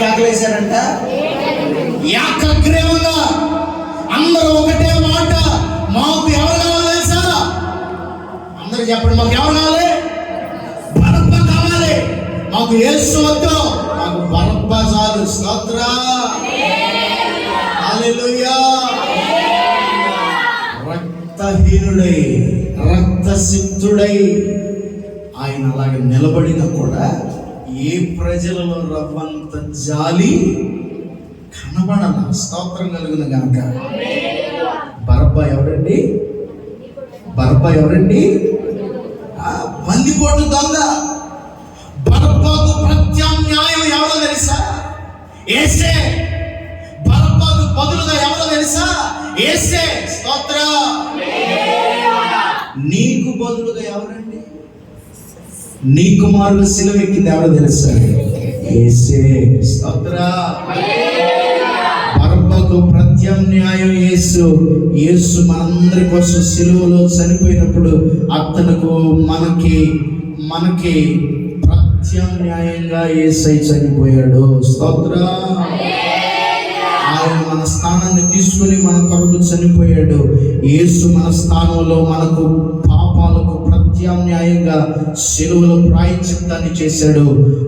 కేకలేశారంట? ఏకగ్రీవంగా అందరూ ఒకటే మాట, మాకు ఎవరు కావాలి తెలుసా? అందరూ చెప్పండి, మాకు ఎవరు కావాలి? బరబ్బ కావాలి. మాకు యేసు వద్దు, మాకు బరబ్బ చాలు. స్తోత్రం, హల్లెలూయా. రక్తహీనుడై రక్తసిద్ధుడై ఆయన అలాగే నిలబడినా కూడా ఏ ప్రజలలో రవ్వంత జాలి కనబడాల. స్తోత్రం కలుగును గనక. బరబ్బ ఎవరండి? బరబ్బ ఎవరండి? బందిపోటు దొంగ. బరబ్బకు ప్రత్యామ్నాయం ఎవరో తెలుసా? యేసే. బరబ్బకు బదులుగా ఎవరో తెలుసా? యేసే. స్తోత్రం. నీకు బదులుగా ఎవరండి? నీ కుమారుడు శిలువ ఎక్కింది ఎవరో తెలుసా? యేసే. స్తోత్రం. బరబ్బకు ప్రత్యామ్నాయం యేసు. యేసు మనందరి కోసం శిలువలో చనిపోయినప్పుడు అతనుకు మనకి ప్రత్యామ్నాయంగా యేసై చనిపోయాడు. స్తోత్రం. ఆయన మన స్థానాన్ని తీసుకుని మన కొరకు చనిపోయాడు. యేసు మన స్థానంలో మనకు పాపాలకు ప్రత్యామ్నాయంగా శిలువలో ప్రాయశ్చిత్తాన్ని చేశాడు.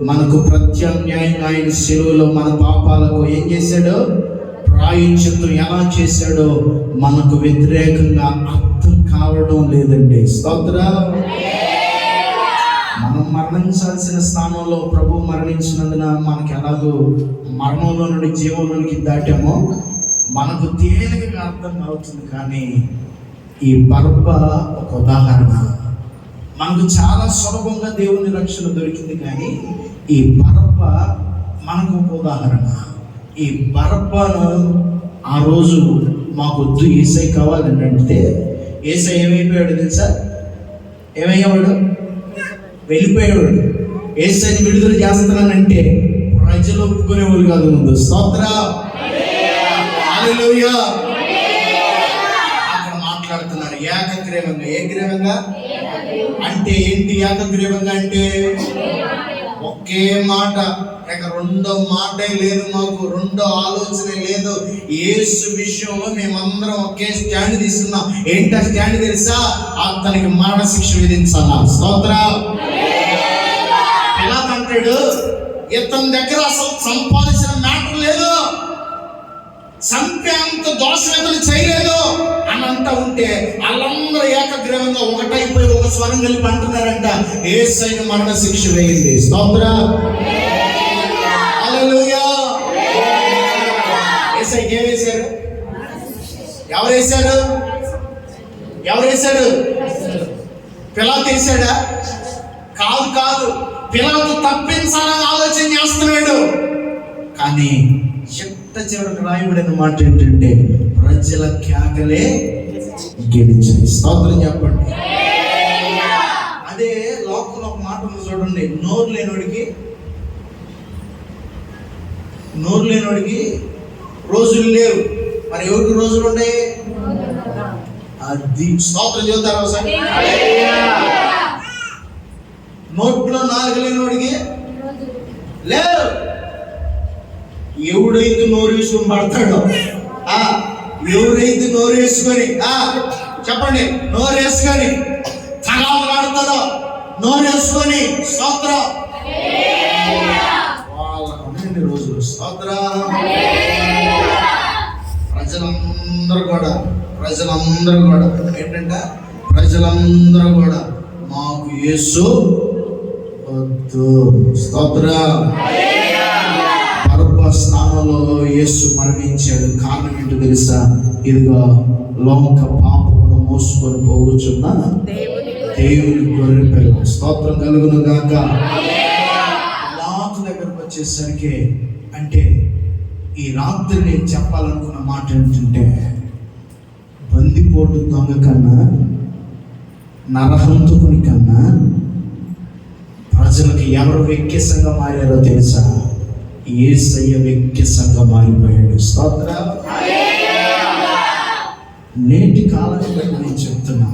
మనకు ప్రత్యామ్నాయంగా ఆయన శిలువలో మన పాపాలకు ఏం చేశాడు? ప్రాయశ్చిత్తం ఎలా చేశాడో మనకు వ్యతిరేకంగా అర్థం కావడం లేదండి. స్తోత్రం. మనం మరణించాల్సిన స్థానంలో ప్రభు మరణించినందున మనకి ఎలాగో మరణంలో నుండి జీవంలోనికి దాటామో మనకు తేలికగా అర్థం అవుతుంది. కానీ ఈ బరబ్బ ఒక ఉదాహరణ. మనకు చాలా సులభంగా దేవుని రక్షణ దొరికింది, కానీ ఈ బరబ్బ మనకు ఒక ఉదాహరణ. ఈ బరబ్బను ఆ రోజు మాకు వద్దు, యేసై కావాలని అంటే యేసై ఏమైపోయాడు తెలుసా? ఏమయ్యేవాడు? వెళ్ళిపోయాడు. యేసైని విడుదల చేస్తున్నానంటే ప్రజలు ఒప్పుకునేవాళ్ళు కాదు ముందు. స్తోత్రం, హల్లెలూయా. అక్కడ మాట్లాడుతున్నారు ఏకగ్రీవంగా. ఏకగ్రీవంగా అంటే ఏంటి? ఏకగ్రీవంగా అంటే ఒకే మాట, ఇక రెండో మాటే లేదు, మాకు రెండో ఆలోచన లేదు. యేసు విషయంలో మేమందరం ఒకే స్టాండ్ తీసుకున్నాం. ఏంటా స్టాండ్ తెలుసా? అతనికి మరణ శిక్ష విధించాలా. స్తోత్రం. ఎలా అంటాడు? ఇతని దగ్గర అసలు సంపాదించిన మ్యాటర్ లేదు, చంపేంత దోషం ఇతను చేయలేదు అని అంటా ఉంటే వాళ్ళందరూ ఏకగ్రీవంగా ఒకటైపోయి ఒక స్వరం కలిపి అంటున్నారంట, యేసయ్యను మరణ శిక్ష వేయండి. స్తోత్రం, హల్లెలూయా. యేసయ్యకి ఏం వేశారు? ఎవరు వేశారు? ఎవరు వేశారు? పిలాతు వేశాడా? కాదు. పిలాతు తప్పించాలని ఆలోచన చేస్తున్నాడు. కానీ చివరికి రాయబడిన మాట ఏంటంటే ప్రజల కేకలే గెలిచాయి. స్తోత్రం చెప్పండి. అదే లోకంలో ఒక మాట ఉంది చూడండి, నోరు లేనోడికి రోజులు లేవు. మరి ఎవరికి రోజులు ఉన్నాయి? అది స్తోత్రం చెబుతారు ఒకసారి. నోట్లో నాలుగు లేనోడికి లేవు. ఎవడైతే నోరు వేసుకొని పడతాడో, ఎవరైతే నోరు వేసుకొని చెప్పండి, నోరు వేసుకొని తగాలు పడతాడో, నోరు వేసుకొని స్తోత్రం వాళ్ళ రోజులు. స్తోత్రం. ప్రజలందరూ కూడా ఏంటంటే ప్రజలందరూ కూడా మాకు యేసు వద్దు. స్తోత్రం. బరబ్బ స్థానంలో యేసు మరణించాడు. కారణం ఏంటో తెలుసా? ఇదిగో లోక పాపమును మోసుకొని పోవచ్చున్న దేవుని గొర్రెపిల్ల. స్తోత్రం కలుగును గాక. పిలాతు దగ్గరకు వచ్చేసరికి అంటే ఈ రాత్రి నేను చెప్పాలనుకున్న మాట ఏంటంటే, బందిపోటు దొంగ కన్నా, నరహంతకుని కన్నా ప్రజలకు ఎవరు వెక్కిసంగా మారారో తెలుసా? యేసయ్య వెక్కిసంగా మారిపోయాడు. స్తోత్రం. నేటి కాలాన్ని బట్టి నేను చెప్తున్నా,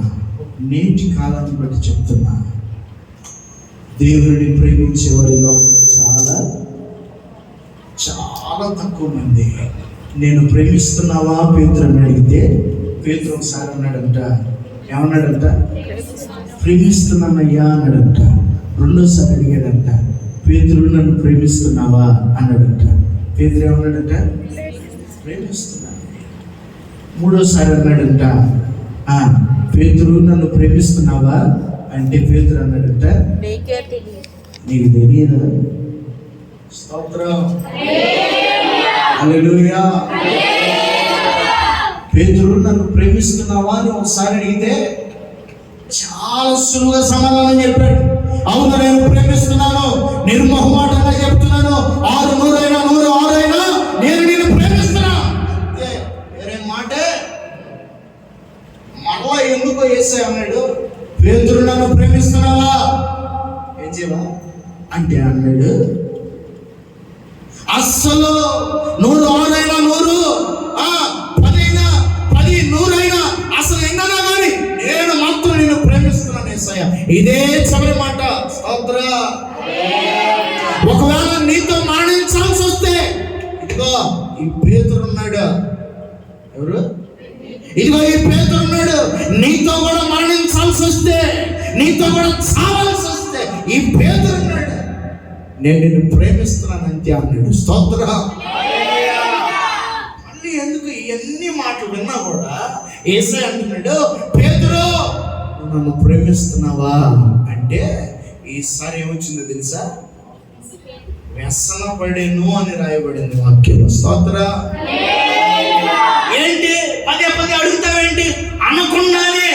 దేవుడిని ప్రేమించే వారి లోకం చాలా చాలా తక్కువ మంది నేను ప్రేమిస్తున్నావా పేతురు అని అడిగితే పేతురు ఒకసారి అన్నాడంట, ఏమన్నాడంట? ప్రేమిస్తున్నానయ్యా అన్నాడంట. రెండోసారి అడిగాడంట, పేతురు నన్ను ప్రేమిస్తున్నావా అన్నాడంట. పేతురు ఏమన్నాడంట? ప్రేమిస్తున్నా. మూడోసారి అన్నాడంట, పేతురు నన్ను ప్రేమిస్తున్నావా అంటే పేతురు అన్నాడంట, నీకు తెలియదు. స్తోత్రం, హల్లెలూయా. పేతురు నన్ను ప్రేమిస్తున్నావా అని ఒకసారి అడిగితే చాలా సులువుగా సమాధానం చెప్పాడు. అవును, నేను ప్రేమిస్తున్నాను, నిర్మోహమాటంగా చెప్తున్నాను. 6 100 100 6 నేను నిన్ను ప్రేమిస్తున్నా. వేరే మాటే మనలో ఎందుకో యేసు అన్నాడు, పేతురు నన్ను ప్రేమిస్తున్నావా? ఏం చేయవా అంటే అన్నాడు, అస్సలు 100 6 100 10 10 100 అసలు ఎన్నైనా కానీ నేను మాత్రం నిన్ను ప్రేమిస్తున్నాను యేసయ్య. ఇదే చివరి మాట. స్తోత్ర. ఒకవేళ నీతో మరణించాల్సి వస్తే ఇదిగో ఈ పేతురు ఉన్నాడు. ఎవరు? ఇదిగో ఈ పేతురు ఉన్నాడు. నీతో కూడా మరణించాల్సి వస్తే, నీతో కూడా చావాల్సి వస్తే ఈ పేతురు ఉన్నాడు. నేను నిన్ను ప్రేమిస్తున్నాను అంతే అన్నాడు. స్తోత్ర. మళ్ళీ ఎందుకు ఇవన్నీ మాటలు విన్నా కూడా యేసయ్య అంటున్నాడు, పేతురు నన్ను ప్రేమిస్తున్నావా అంటే ఈసారి ఏమొచ్చిందో తెలుసా? వ్యసన పడేను అని రాయబడింది వాక్యంలో. స్తోత్ర. ఏంటి పదే పదే అడుగుతావేంటి? అనకుండానే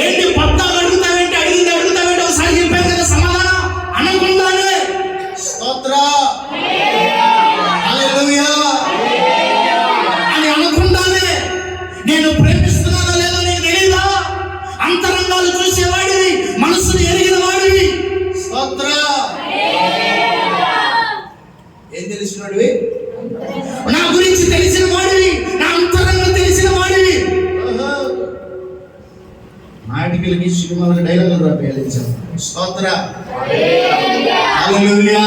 ఏంటి పద్దాలు అడుగుతావేంటి? అడుగుతావేంటి? ఒకసారి చెప్పాను కదా సమాధానం. అనకుండానే. స్తోత్ర, హల్లెలూయా అని అనకుండానే నేను ప్రేమిస్తున్నానో లేదో నీకు తెలియదా? అంతరంగాలు చూసేవాడివి, మనసును ఎరిగిన వాడివి. స్తోత్ర. ఏం తెలిసినవాడివి? నా గురించి తెలిసిన వాడివి, నా అంతరంగం తెలిసిన వాడివి. నాటికలకి సినిమాలకు డైలాగులు రాపేయాలి. స్తోత్ర, హల్లెలూయా.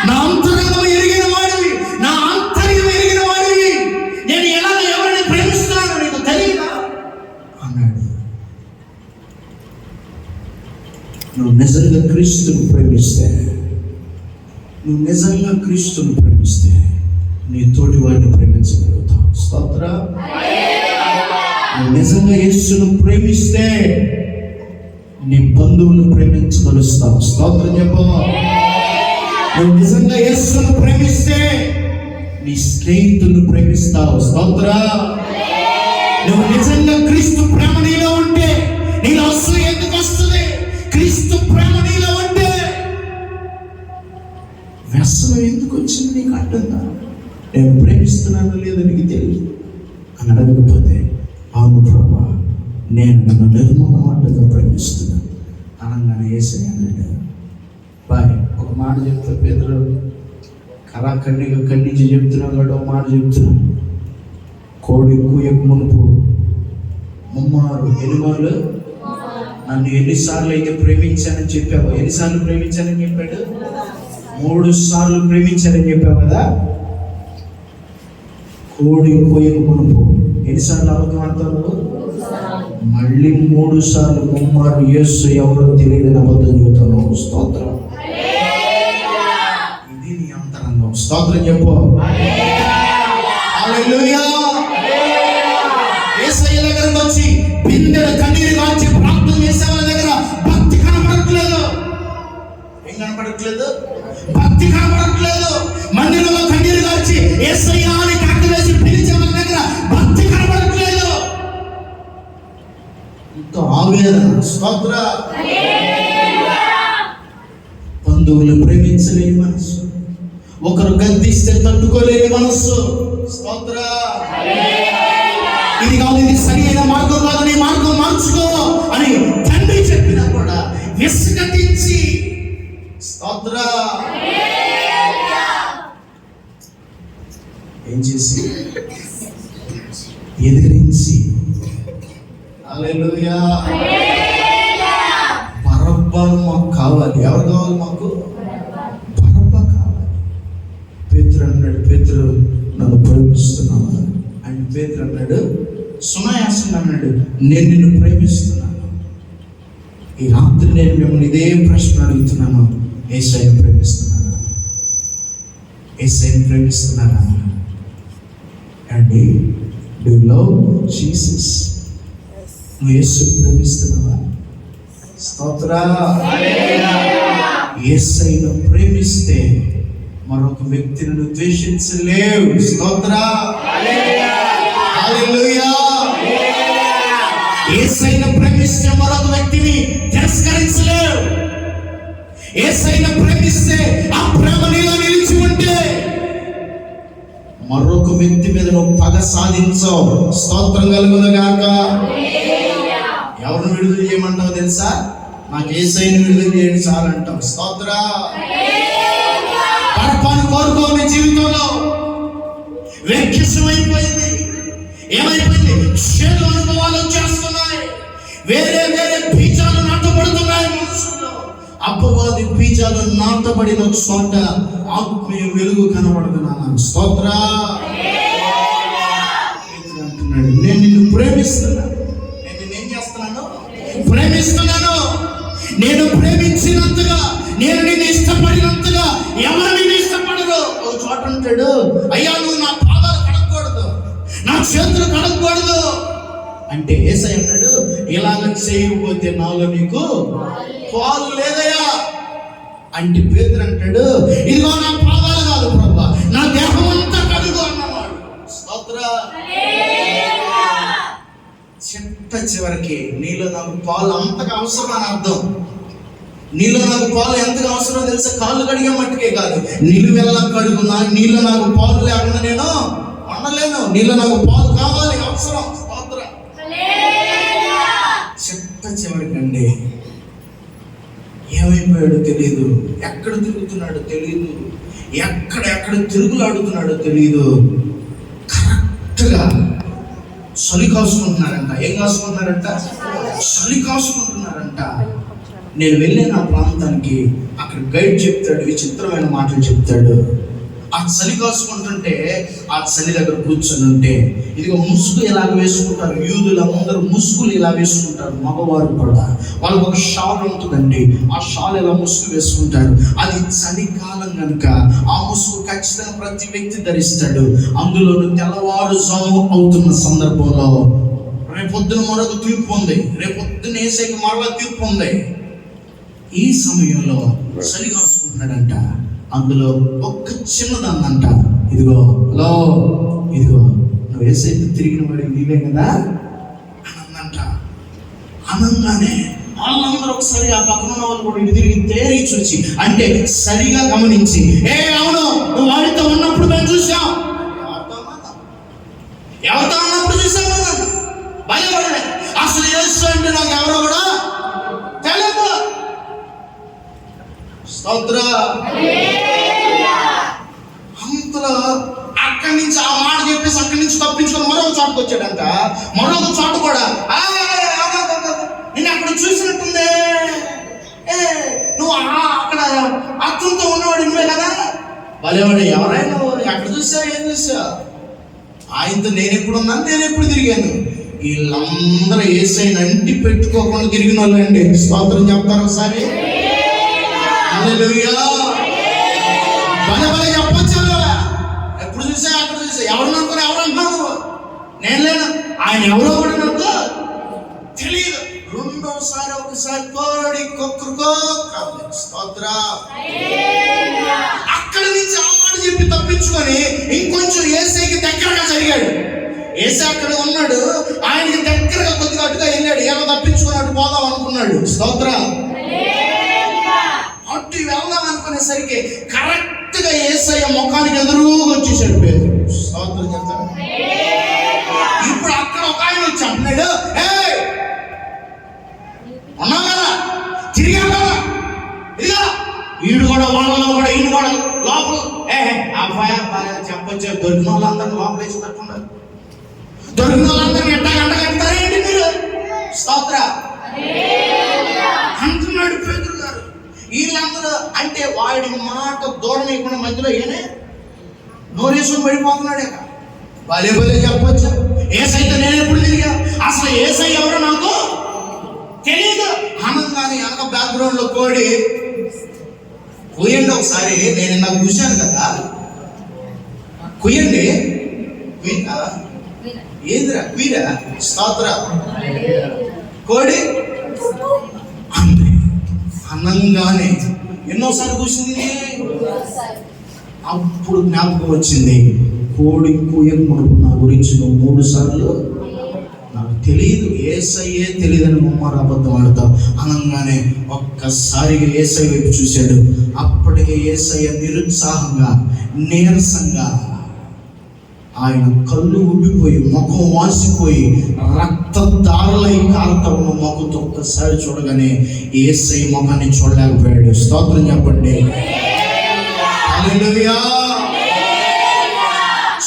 నా అంతరంగం ఎరిగిన వాడివి, నా ఆంతర్యం ఎరిగిన వాడివి. నేను ఎలా ఎవరిని ప్రేమిస్తున్నానో నీకు తెలియదా అన్నాడు. నువ్వు నిజంగా క్రీస్తును ప్రేమిస్తే, నువ్వు నిజంగా క్రీస్తును ప్రేమిస్తే నీ తోటి వారిని ప్రేమించగలుగుతావు. స్తోత్ర. నువ్వు నిజంగా యేసును ప్రేమిస్తే నీ బంధువులను ప్రేమించగలుగుతావు. స్తోత్రం చెప్పు. నువ్వు నిజంగా యేసును ప్రేమిస్తే నీ స్నేహితులను ప్రేమిస్తావు. స్తోత్ర. నువ్వు నిజంగా క్రీస్తు ప్రేమ నీలో ఉంటే నీలో అసూయ ఎందుకు వస్తుంది? క్రీస్తు ప్రేమ నీలో ఉంటే వ్యసనం ఎందుకు వచ్చింది నీకు అడ్డంగా? నేను ప్రేమిస్తున్నాను లేదో నీకు తెలియదు అని అడగకపోతే, అవును ప్రభా, నేను నన్ను నిర్మూలమాటగా ప్రేమిస్తున్నాను అనగానే యేసయ్య అన్నాడు, బాయ్ ఒక మాట చెప్తా పేతురు, కరాఖండిగా ఖండించి చెప్తున్నాను కాబట్టి ఒక మాట చెప్తున్నాను. కోడి కూయక మునుపు ముమ్మారు ఎనిమారు నన్ను ఎన్నిసార్లు అయితే ప్రేమించానని చెప్పావు? ఎన్నిసార్లు ప్రేమించానని చెప్పాడు? 3 సార్లు ప్రేమించానని చెప్పావు కదా. కోడి కోయక మునుపు ఎన్నిసార్లు అబద్ధం ఆడతావు? మళ్ళీ 3 సార్లు ముమ్మారు యేసు ఎవరో తెలియని అబద్ధం చెబుతాను. స్తోత్రం. ఇది నీ అంతరంగం. స్తోత్రం చెప్పు. హల్లెలూయా. యేసయ్య దగ్గరకు వచ్చి బిందెల కన్నీరు గార్చి ప్రార్థన చేసే వాళ్ళ దగ్గర భక్తి కనపడట్లేదు. ఏం కనపడట్లేదు? భక్తి కనపడట్లేదు. మందిరంలో కన్నీరు గార్చి యేసయ్య అని కేకలు వేసి పిలిచే వాళ్ళ దగ్గర భక్తి కనపడట్లేదు. ఎంతో ఆవేదన. స్తోత్ర. బంధువులు ప్రేమించలేని మనసు, ఒకరు గద్దిస్తే తట్టుకోలేని మనస్సు. స్తోత్ర. ఇది కాదు, ఇది సరి అయిన మార్గం కాదు, నీ మార్గం మార్చుకో అని తండ్రి చెప్పినా కూడా విస్కటించి, స్తోత్ర, ఏం చేసి ఎదిరించి, హల్లెలూయా, బరబ్బను మాకు కావాలి. ఎవరు కావాలి మాకు? పేతురు నన్ను ప్రేమిస్తున్నావా అని పేతురు అన్నాడు, సునాయాసంగా అన్నాడు, నేను నిన్ను ప్రేమిస్తున్నాను. ఈ రాత్రి నేను మిమ్మల్ని ఇదే ప్రశ్న అడుగుతున్నాను, యేసయ్యను ప్రేమిస్తున్నానా? యేసయ్యను ప్రేమిస్తున్నారా అండి? Do you love Jesus? నువ్వు యేసుని ప్రేమిస్తున్నావా? స్తోత్రా. యేసయ్యను ప్రేమిస్తే మరొక వ్యక్తిని నువ్వు ద్వేషించలేవు. స్తోత్రా. హల్లెలూయా. యేసయ్యను ప్రేమిస్తే మరొక వ్యక్తిని తిరస్కరించలేవు. యేసయ్యను ప్రేమిస్తే ఆ ప్రేమ నీలో నిలిచి ఉంటే మరొక వ్యక్తి మీద నువ్వు పగ సాధించవు. స్తోత్రం కలుగును గాక. ఎవరిని విడుదల చేయమంటావు తెలుసా? నాకు యేసయ్యను విడుదల చేయండి చాలు అంటావు. స్తోత్రా. పరపాన్ని కోరుకో. నీ జీవితంలో వెక్కిసం అయిపోయింది. ఏమైపోయింది? చేదు అనుభవాలు వచ్చేస్తున్నాయి. వేరే వేరే బీజాలు నాటబడుతున్నాయి మనసులో. అపవాది బీజాలు నాటబడిన చోట ఆత్మీయ వెలుగు కనబడుతున్నాను. స్తోత్రా. అంటున్నాడు, నేను నిన్ను ప్రేమిస్తున్నాను. నేను నిన్నేం చేస్తున్నాను? ప్రేమిస్తున్నాను. నేను ప్రేమించినంతగా, నేను నిన్ను ఇష్టపడినంతగా ఎవరు నిన్ను ఇష్టపడరు. ఒక చోట అంటాడు, అయ్యా నువ్వు నా పాదాలు కడగకూడదు, నా చేతులు కడగకూడదు అంటే యేసయ్య అన్నాడు, ఇలాగ చేయకపోతే నాలో నీకు పాలు లేదయ్యా అంటే పేతురు అంటాడు, ఇదిగో నా పాదాలు కాదు ప్రభువా, నా దేహం అంతా కడుగు అన్నవాడు. స్తోత్రం. చిట్ట చివరికి నీలో నాకు పాలు అంతగా అవసరం అని అర్థం. నీలో నాకు పాలు ఎంతగా అవసరమో తెలుసా? కాళ్ళు కడిగే మట్టుకే కాదు, నిలువెల్లా కడుగునా. నీలో నాకు పాలు లేకుండా నేను ఉండలేను. నీలో నాకు పాలు కావాలి, అవసరం. స్తోత్రం. చిట్ట చివరికండి ఏమైపోయాడో తెలియదు, ఎక్కడ తిరుగుతున్నాడో తెలియదు, ఎక్కడ తిరుగులాడుతున్నాడో తెలియదు. కరెక్ట్గా చలి కాసుకుంటున్నారంట. ఏం కాసుకుంటున్నారంట? చలి కాసుకుంటున్నారంట. నేను వెళ్ళిన ఆ ప్రాంతానికి అక్కడ గైడ్ చెప్తాడు, విచిత్రమైన మాటలు చెప్తాడు. ఆ చలి కాసుకుంటుంటే ఆ చలి దగ్గర కూర్చొని ఉంటే ఇదిగో ముసుగు ఇలాగ వేసుకుంటారు. యూదులందరూ ముసుగులు ఇలా వేసుకుంటారు. మగవారు కూడా వాళ్ళకు ఒక షాల్ ఉంటుందండి. ఆ షాల్ ఇలా ముసుగు వేసుకుంటారు. అది చలికాలం కనుక ఆ ముసుగు ఖచ్చితంగా ప్రతి వ్యక్తి ధరిస్తాడు. అందులో తెల్లవారుజాము అవుతున్న సందర్భంలో రేపొద్దున మరొక తీర్పు ఉంది. రేపొద్దున యేసయ్యకి మరొక తీర్పు ఉంది. ఈ సమయంలో చలి కాసుకుంటున్నాడంట. అందులో ఒక్క చిన్నదందంట, ఇదిగో హలో ఇదిగో నువ్వు యేసయ్యకు తిరిగిన వాడికి నీవే కదా అనందంట. అనంగానే వాళ్ళందరూ ఒకసారి ఆ పక్కన ఉన్న వాళ్ళు కూడా ఇటు తిరిగి తేరి చూసి అంటే సరిగా గమనించి, ఏ అవును నువ్వు వాడితో ఉన్నప్పుడు మేము చూసాం, ఎవరితో ఉన్నప్పుడు చూసాం, భయపడలే. అసలు యేసు అంటే నాకు ఎవరో కూడా తెలియదు. స్తోత్రం. అంతలో అక్కడి నుంచి ఆ మాట చెప్పేసి అక్కడి నుంచి తప్పించుకొని మరొక చోటుకు వచ్చాడంట. మరొక చోట కూడా నేను అక్కడ చూసినట్టుందే, నువ్వు అక్కడ అత్తంతో ఉన్నవాడు నువ్వే కదా. భలేవాడు, ఎవరైనా నువ్వు ఎక్కడ చూసావు, ఏం చూసావు? ఆయనతో నేను ఎప్పుడు ఉన్నాను, నేను ఎప్పుడు తిరిగాను. వీళ్ళందరూ యేసయ్యను అంటి పెట్టుకోకుండా తిరిగిన వాళ్ళు అండి. స్తోత్రం చెప్తారు ఒకసారి. హల్లెలూయా. భలే చెప్పొచ్చు. ఎప్పుడు చూసా అక్కడ చూసా, ఎవరు అనుకుని ఎవరు అంటున్నావు? నేను లేను, ఆయన ఎవరో కూడా నాకు తెలియదు. రెండోసారి ఒకసారి కోడి కొక్కరుకో. స్తోత్రం. అక్కడి నుంచి ఆ మాట చెప్పి తప్పించుకొని ఇంకొంచెం యేసయ్యకి దగ్గరగా జరిగాడు. యేసయ్య అక్కడ ఉన్నాడు, ఆయనకి దగ్గరగా కొద్దిగా అటుగా వెళ్ళాడు. ఏమో తప్పించుకున్నట్టు పోదాం అనుకున్నాడు. స్తోత్రం. అటు వెళ్దాం అనుకునేసరికి కరెక్ట్ గా యేసయ్య ముఖానికి ఎదురుగా వచ్చేసాడు పేతురు. స్తోత్రం చెప్తాను. ఇప్పుడు అక్కడ ఒక ఆయన వచ్చి అంటున్నాడు, ఉన్నావు కదా, తిరిగావు కదా, ఇదిగా వీడు కూడా వాళ్ళలో కూడా ఈయన కూడా లోపల చెప్పొచ్చు. దొరికిన వాళ్ళందరినీ లోపల వేసి పెట్టుకున్నారు. దొరికిన వాళ్ళందరినీ ఎట్టా గంట కడతారేంటి మీరు? స్తోత్రం అంటున్నాడు పేతురు గారు. వీళ్ళందరూ అంటే వాడి మాట దూరం ఇవ్వకుండా మధ్యలో ఏనే నోరేసుకుని పడిపోతున్నాడే. భలే భలే చెప్పొచ్చు, ఏసైతో నేను ఎప్పుడు తిరిగా, అసలు ఏసై ఎవరో నాకు తెలియదు అనగానే వెనక బ్యాక్గ్రౌండ్ లో కోడి కుయ్యండి ఒకసారి. నేను నాకు చూశాను కదా, కుయ్యండి. ఏదిరా కుయ్యరా? స్తోత్ర. కోడి అంతే అనంగానే ఎన్నోసార్లు కూర్చుంది. అప్పుడు జ్ఞాపకం వచ్చింది, కోడి కూయకమునుపు నా గురించి నువ్వు 3 సార్లు నాకు తెలియదు, ఏసయ్యే తెలియదని ముమ్మారు అబద్ధం ఆడతావు అనగానే ఒక్కసారిగా ఏసై వైపు చూశాడు. అప్పటికే ఏసయ్య నిరుత్సాహంగా నీరసంగా ఆయన కళ్ళు ఉబ్బిపోయి ముఖం వాసిపోయి రక్తధారలై కారుతా ఉన్న ముఖంతో ఒక్కసారి చూడగానే ఏసై ముఖాన్ని చూడలేకపోయాడు. స్తోత్రం చెప్పండి. హల్లెలూయా.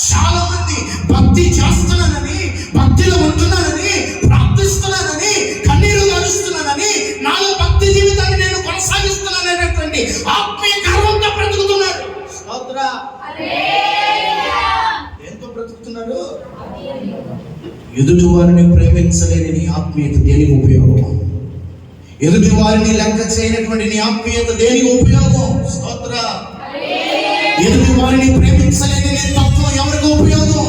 చాలా మంది భక్తి చేస్తున్నానని, భక్తిలో ఉంటున్నానని, ప్రార్థిస్తున్నానని, కన్నీరు గారుస్తున్నానని, నాలో భక్తి జీవితాన్ని నేను కొనసాగిస్తున్నాననేటువంటి ఆత్మీయ గర్వంతో బ్రతుకుతున్నారు. స్తోత్ర. ఎంతో బ్రతుకుతున్నారు. ఎదుటి వారిని ప్రేమించలేని నీ ఆత్మీయత దేనికి ఉపయోగం? ఎదుటి వారిని లెక్క చేయనటువంటి నీ ఆత్మీయత దేనికి ఉపయోగం? స్తోత్ర. ఎదుటి వారిని ప్రేమించలేని నీ తత్వం ఎవరికి ఉపయోగం?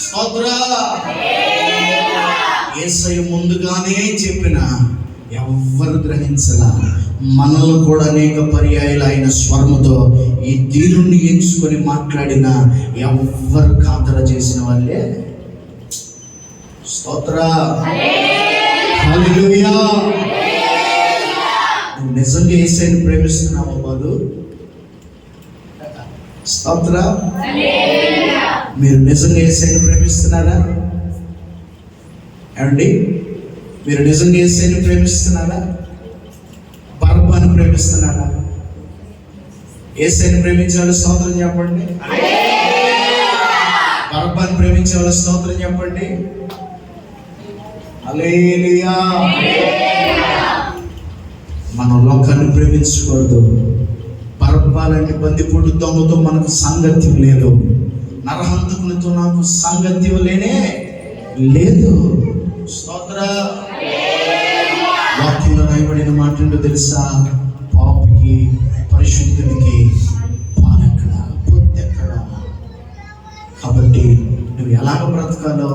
స్తోత్ర. యేసయ్య ముందుగానే చెప్పిన ఎవ్వరు గ్రహించలా. మనల్ని కూడా అనేక పర్యాయాలు ఆయన స్వరముతో ఈ దీనుణ్ణి ఎంచుకొని మాట్లాడిన ఎవ్వరు ఖాతర చేసిన వాళ్ళే. స్తోత్ర. హల్లెలూయా. నువ్వు నిజంగా యేసయ్యని ప్రేమిస్తున్నావా బాలు? స్తోత్ర. మీరు నిజంగా యేసయ్యని ప్రేమిస్తున్నారా? ఏమండి, మీరు నిజంగా యేసయ్యని ప్రేమిస్తున్నారా? బరబ్బాను ప్రేమిస్తున్నారా? యేసయ్యని ప్రేమించే వాళ్ళు స్తోత్రం చెప్పండి. బరబ్బాను ప్రేమించే వాళ్ళు స్తోత్రం చెప్పండి. హల్లెలూయా. మనం లోకాన్ని ప్రేమించకూడదు. బరబ్బాలాంటి బందిపోటు దొంగతో మనకు సాంగత్యం లేదు. నరహంతకునితో నాకు సాంగత్యం లేనే లేదు. స్తోత్ర. వాక్యంలో రాయబడిన మాట ఏంటో తెలుసా? పాపికి పరిశుద్ధునికి పాలెక్కడ, పొత్తెక్కడ. కాబట్టి నువ్వు ఎలాగ బ్రతకాలో,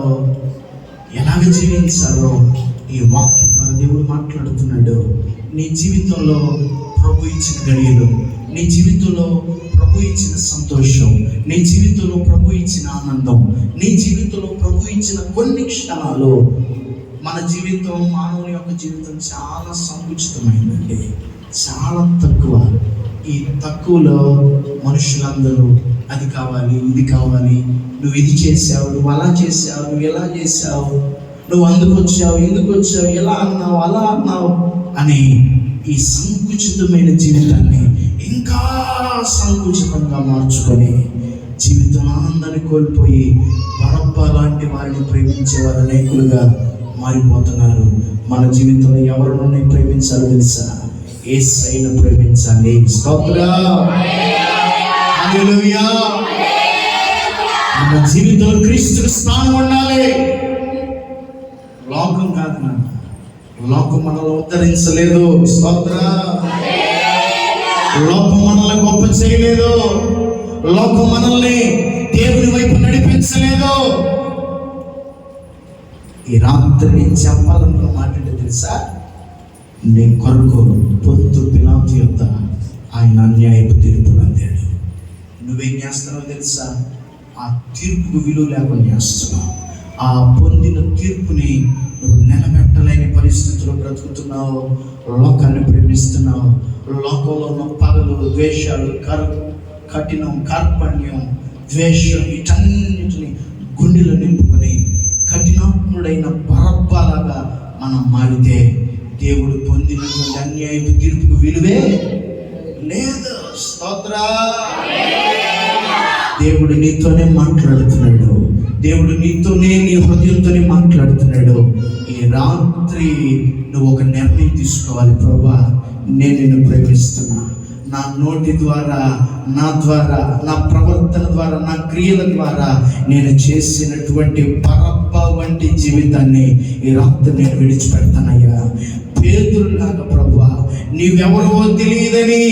ఎలాగ జీవించాలో ఈ వాక్యం ద్వారా దేవుడు మాట్లాడుతున్నాడు. నీ జీవితంలో ప్రభు ఇచ్చిన గడియలు, నీ జీవితంలో ప్రభు ఇచ్చిన సంతోషం, నీ జీవితంలో ప్రభు ఇచ్చిన ఆనందం, నీ జీవితంలో ప్రభు ఇచ్చిన కొన్ని క్షణాలు. మన జీవితం, మానవుని యొక్క జీవితం చాలా సంకుచితమైనది, చాలా తక్కువ. ఈ తక్కువలో మనుషులందరూ అది కావాలి, ఇది కావాలి, నువ్వు ఇది చేసావు, నువ్వు అలా చేసావు, నువ్వు ఎలా చేసావు, నువ్వు అందుకు వచ్చావు, ఎందుకు వచ్చావు, ఎలా అన్నావు, అలా అన్నావు అని ఈ సంకుచితమైన జీవితాన్ని ఇంకా సంకుచితంగా మార్చుకొని జీవితం ఆనందాన్ని కోల్పోయి బరబ్బా లాంటి వారిని ప్రేమించేవారు అనేకులుగా మారిపోతున్నారు. మన జీవితంలో ఎవరిని ప్రేమించాలో తెలుసా? యేసయ్యను ప్రేమించాలి. స్తోత్ర. హల్లెలూయా. మన జీవితంలో క్రీస్తుకు స్థానం ఉండాలి. లోకం కాదు నాన్న, లోకం మనల్ని ఉద్ధరించలేదు. స్తోత్ర. లోకం మనల్ని గొప్ప చేయలేదు. లోకం మనల్ని దేవుని వైపు నడిపించలేదు. ఈ రాత్రి నేను చెప్పాలనుకున్న మాట ఏంటో తెలుసా? నీ కొరకు పొంతు పిలాతు యొక్క ఆయన అన్యాయపు తీర్పు అందాడు. నువ్వేం చేస్తున్నావో తెలుసా? ఆ తీర్పుకు విలువ లేకుండా చేస్తున్నావు. ఆ పొందిన తీర్పుని నువ్వు నిలబెట్టలేని పరిస్థితుల్లో బ్రతుకుతున్నావు. లోకాన్ని ప్రేమిస్తున్నావు. లోకంలో ఉన్న పగలు, ద్వేషాలు, కఠినం, కార్పణ్యం, ద్వేషం, వీటన్నిటిని గుండెలో నింపుకొని కఠినాత్ముడైన బరబ్బలాగా మనం మారితే దేవుడు పొందినటువంటి అన్యాయపు తీర్పుకు విలువే లేదు. స్తోత్ర. దేవుడు నీతోనే మాట్లాడుతున్నాడు. దేవుడు నీతోనే, నీ హృదయంతోనే మాట్లాడుతున్నాడు. ఈ రాత్రి నువ్వు ఒక నిర్ణయం తీసుకోవాలి. ప్రభువా, నేను నిన్ను ప్రేమిస్తున్నా. నా నోటి ద్వారా, నా ద్వారా, నా ప్రవర్తన ద్వారా, నా క్రియల ద్వారా నేను చేసినటువంటి బరబ్బ వంటి జీవితాన్ని ఈ రాత్రి నేను విడిచిపెడతానయ్యా. పేతురులాగా ప్రభువా, నీవెవరో తెలియదని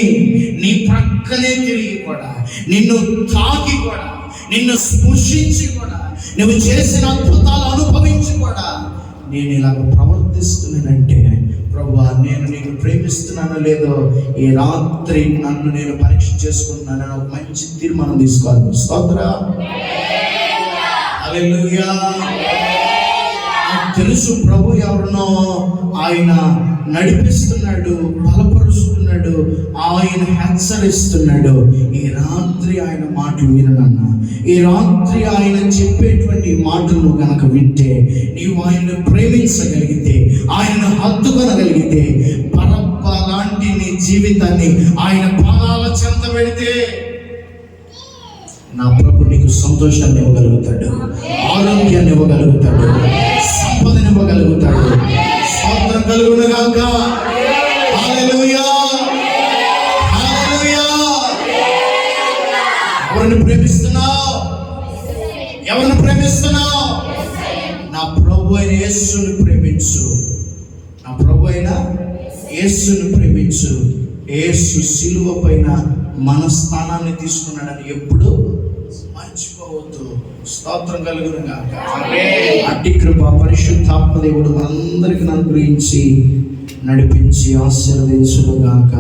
నీ ప్రక్కనే తిరిగి కూడా, నిన్ను తాకి కూడా, నిన్ను స్పృశించి కూడా, నువ్వు చేసిన అద్భుతాలు అనుభవించి కూడా నేను ఇలాగ ప్రవర్తిస్తున్నానంటే ప్రభువా, నేను నీకు ప్రేమిస్తున్నానో లేదో ఈ రాత్రి నన్ను నేను పరీక్ష చేసుకుంటున్నానని ఒక మంచి తీర్మానం తీసుకోవాలి. స్తోత్రం. హల్లెలూయా. నాకు తెలుసు ప్రభు ఎవరినో ఆయన నడిపిస్తున్నాడు, బలపరుస్తున్నాడు, ఆయన హెచ్చరిస్తున్నాడు. ఈ రాత్రి ఆయన మాటలు విననన్నా, ఈ రాత్రి ఆయన చెప్పేటువంటి మాటలు కనుక వింటే, నీవు ఆయన్ని ప్రేమించగలిగితే, ఆయనను హత్తుకొనగలిగితే, బరబ్బ లాంటి నీ జీవితాన్ని ఆయన పాదాల చెంత పెడితే నా ప్రభు నీకు సంతోషాన్ని ఇవ్వగలుగుతాడు, ఆరోగ్యాన్ని ఇవ్వగలుగుతాడు, సంపదను ఇవ్వగలుగుతాడు. స్తోత్రం కలుగును గాక. హల్లెలూయా, హల్లెలూయా. ఎవరిని ప్రేమిస్తున్నావు? ఎవరిని ప్రేమిస్తున్నావు? నా ప్రభు అయిన యేసుని ప్రేమించు. నా ప్రభు అయిన యేసుని ప్రేమించు. యేసు శిలువ పైన మన స్థానాన్ని తీసుకున్నాడని ఎప్పుడు మర్చిపోవద్దు. స్తోత్రం కలుగును గాక. అట్టి కృప పరిశుద్ధాత్మ దేవుడు మనందరికీ అనుగ్రహించి నడిపించి ఆశీర్వదించును గాక.